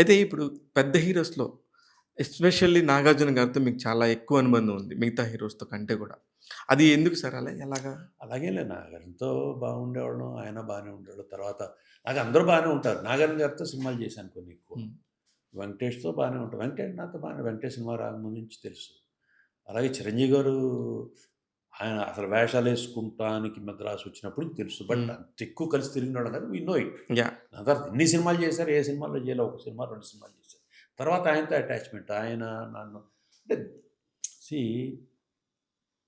అయితే ఇప్పుడు పెద్ద హీరోస్‌లో ఎస్పెషల్లీ 'నాగార్జున' గారితో మీకు చాలా ఎక్కువ అనుబంధం ఉంది. మిగతా హీరోస్‌తో కంటే గూడా. అది ఎందుకు సార్ అలా? ఎలాగా? అలాగేంలే నాగార్జునతో బాగుండేవాళ్ళం. ఆయన బానే ఉండేవాళ్ళు. తర్వాత నాకు అందరూ బానే ఉంటారు. నాగార్జున గారితో సినిమాలు చేశాను కొన్ని ఎక్కువ. హ్మ్. వెంకటేష్‌తో బానే ఉంటాం. వెంకటేష్ నాతో బానే వెంకటేష్ సినిమా రాకముందు నుంచి తెలుసు. అలాగే చిరంజీవి గారు ఆయన అసలు వేషాలేసుకుంటానికి మద్రాసు వచ్చినప్పుడు తెలుసు. బట్ హ్మ్. అంత ఎక్కువ కలిసి తిరిగినోళ్ళం కాదు. We know it. యాహ్! దాని తర్వాత ఎన్ని సినిమాలు చేశారు, ఏ సినిమాలో చేయలే. ఒక సినిమా, 2 సినిమాలు చేశారు. తర్వాత ఆయనతో అటాచ్‌మెంట్. ఆయన నన్ను అంటే సీ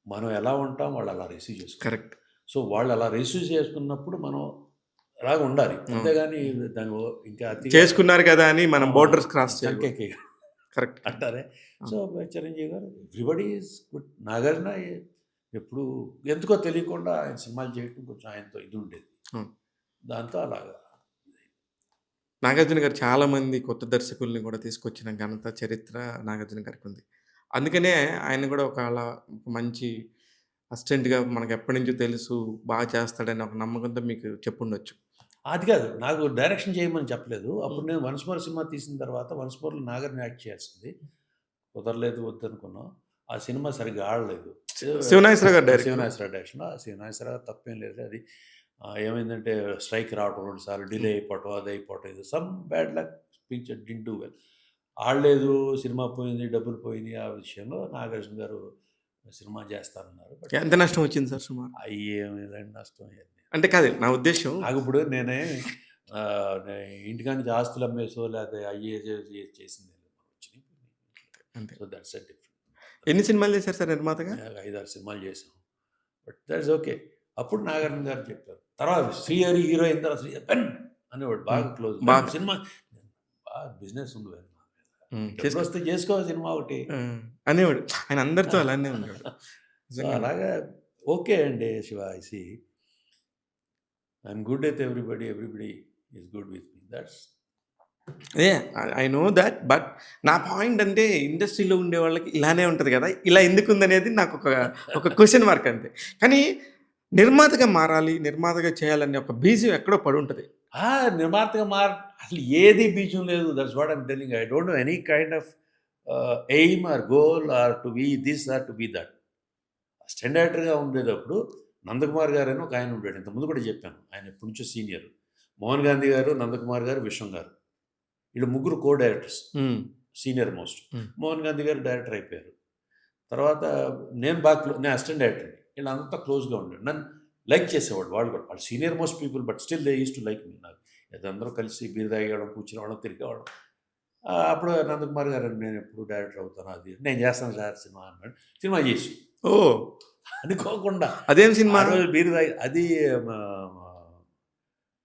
మనం ఎలా ఉంటాం వాళ్ళు అలా రిసీవ్ చేసుకుంటారు. కరెక్ట్. సో, వాళ్ళు అలా రిసీవ్ చేసుకున్నప్పుడు మనం అలాగ ఉండాలి. అవును. అంతేగాని దాన్ని ఇంకా అతిగా చేసుకున్నారు గదా! అని ఆ! మనం బోర్డర్స్ క్రాస్ చేయకూడదు. చంకెక్కి కరెక్ట్. కరెక్ట్. అంటారే. సో, అవును. చిరంజీవి గారు ఎవ్రీబడీ ఈజ్ గుడ్. నాగార్జున ఎప్పుడు ఎందుకో తెలియకుండా ఆయన సినిమాలు చేయటం కొంచెం ఆయనతో ఇది ఉండేది. అవును. దాంతో అలాగా 'నాగార్జున' గారు చాలా మంది కొత్త దర్శకుల్ని గూడా తీసుకొచ్చిన ఘనత, చరిత్ర 'నాగార్జున' గారికుంది. అందుకనే ఆయన గూడా ఒక అలా ఒక మంచి అసిస్టెంట్‌గా మనకెప్పటినుంచో తెలుసు, చేస్తాడని ఒక నమ్మకంతో మీకు చెప్పుండొచ్చు. అది కాదు. నాకు డైరెక్షన్ చేయమని చెప్పలేదు. హ్మ్. అప్పుడు నేను 'వన్స్ మోర్' సినిమా తీసిన తర్వాత 'వన్స్ మోర్‌లో' నాగార్జున యాక్ట్ చేయాల్సింది. కుదరలేదు వద్దనుకున్నాం. ఆ సినిమా సరిగ్గా ఆడలేదు. శివనాగేశ్వరరావు గారు డైరెక్టరు. శివనాగేశ్వరరావు డైరెక్షన్‌లో. ఆ శివనాగేశ్వరరావు తప్పేం లేదు. అది ఏమైందంటే స్ట్రైక్ రావటం 2 సార్లు డిలే హ్మ్. అయిపోవటం, అది అయిపోవటం ఏదో some bad luck picture didn't do well. ఆడలేదు, సినిమా పోయింది, డబ్బులు పోయినాయి. ఆ విషయంలో నాగార్జున గారు సినిమా చేస్తానన్నారు. బట్ ఎంత నష్టం వచ్చింది సార్ సుమారు? అయ్యేమి లేని నష్టం అయన్నీ. అంటే కాదు నా ఉద్దేశ్యం. నాకిప్పుడు నేనే నే ఇంటికాడ నుంచి ఆస్తులు అమ్మేసో లేతే చేసిందేం లేదు. వచ్చినయి పోయినయి. అంతే. So, that's a different. ఎన్ని సినిమాలు చేశారు సార్ నిర్మాతగా? 5, 6 సినిమాలు చేసాం. But that's okay. అప్పుడు నాగార్జున గారు చెప్పారు. తర్వాత శ్రీహరి హీరో అయిన తర్వాత శ్రీహరి బెన్ అనేవాడు హ్మ్. బాగా క్లోజ్. బెన్ బాగా. సినిమా బాగా బిజినెస్ ఉంది బెన్ నా మీద. హ్మ్. నీకు డబ్బులొస్తే చేసుకో సినిమా ఒకటి. ఆ! అనేవాడు. ఆయన అందరితో అలానే ఉండేవాడు. సో, నిజంగానే. అలాగా ఓకే అండి Shiva. I see I'm good with everybody. Everybody is good with me. That's yeah! I know that. But నా పాయింట్ అంటే ఇండస్ట్రీలో ఉండేవాళ్ళకి ఇలానే ఉంటది గదా! ఇలా ఎందుకుందనేది నాకొక ఒక క్వెషన్ మార్క్ అంతే. కానీ నిర్మాతగా మారాలి, నిర్మాతగా చేయాలనే ఒక బీజం ఎక్కడో పడుంటది. ఆ! నిర్మాతగా అసలు ఏది బీజం లేదు. That's what I'm telling. I don't know any kind of aim or goal or to be this or to be that. Assistant డైరెక్టర్‌గా ఉండేటప్పుడు నందకుమార్ గారని ఒక ఆయన ఉంటాడు. ఇంతకుముందు కూడా చెప్పాను. ఆయన ఎప్పటి నుంచో సీనియర్. మోహన్ గాంధీ గారు, నందకుమార్ గారు, విశ్వం గారు. వీళ్ళు ముగ్గురు కో డైరెక్టర్స్. హ్మ్. Senior most. హ్మ్. మోహన్ గాంధీ గారు డైరెక్టర్ అయిపోయారు. తర్వాత నేను బాగా నేను అసిస్టెంట్ డైరెక్టర్‌ని. వీళ్ళంతా క్లోజ్‌గా ఉండేవాడు. నన్ను లైక్ చేసేవాళ్ళు వాళ్ళు కూడా. వాళ్ళు senior most people but still they used to like me. నాకు ఏదో అందరూ కలిసి బీర్ తాగేవాళ్ళం, కూర్చునేవాళ్ళం, తిరిగేవాళ్ళం. అప్పుడు నందకుమార్ గారు నేను ఎప్పుడు డైరెక్టర్ అవుతాను అది. నేను చేస్తాను సార్ సినిమా అన్నాడు. సినిమా చేసి ఓహ్! అనుకోకుండా అదేం ఆ సినిమా? రోజు బీర్ తాగి అది మా మా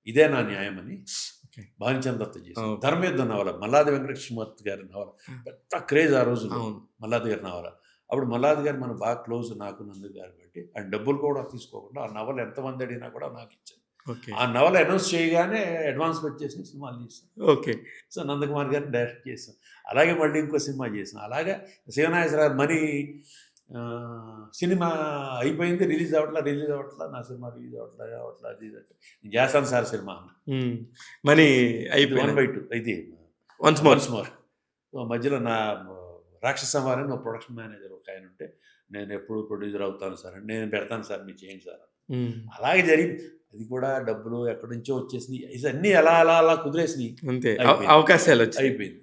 'ఇదేనా న్యాయం' అని ఓకే. భానుచంద్రతో ఆ! చేశాను. ఓకే. 'ధర్మయుద్ధం' నవల. మల్లాది వెంకటకృష్ణమూర్తి గారి నవల. పెద్ద క్రేజ్ ఆ రోజుల్లో అవును. మల్లాది గారి నవల. అప్పుడు మల్లాది గారు మనకు బాగా క్లోజ్ నాకు, నందు గారు బట్టి. ఆయన డబ్బులు కూడా తీసుకోకుండా ఆ నవల ఎంతమంది అడిగినా కూడా నాకిచ్చారు. ఓకే. ఆ నవల అనౌన్స్ చేయగానే అడ్వాన్స్ పెట్టేసి సినిమాలు తీశాను. ఓకే. సో, నందకుమార్ గారిని డైరెక్ట్ చేశాం. అలాగే మళ్ళీ ఇంకో సినిమా చేశాం. అలాగా శివనాగేశ్వరరావు సినిమా అయిపోయింది. రిలీజ్ అవ్వట్లా. నా సినిమా రిలీజ్ అవ్వట్లా అది ఇది అంటే, "నేను చేస్తాను సార్ సినిమా" అన్నా. హ్మ్. మనీ ఇది 1 అయిపోయినది. బై 2 ఇది once more. 'Once more.' So, మధ్యలో నా రాక్షస సంహార్ అని ఒక ప్రొడక్షన్ మేనేజర్ ఒకాయనుంటే, "నేనెప్పుడు ప్రొడ్యూసర్ అవుతాను సార్" అంటే, "నేను పెడతాను సార్ మీరు చేయండి సార్" అన్నారు. హ్మ్. అలాగే జరిగింది. అది కూడా డబ్బులు ఎక్కడి నుంచో వచ్చేసినియి. ఇవన్నీ అలా అలా అలా కుదిరేసినియి. అంతే. అయిపోయింది. అవకాశాలొచ్చినాయి. అయిపోయింది.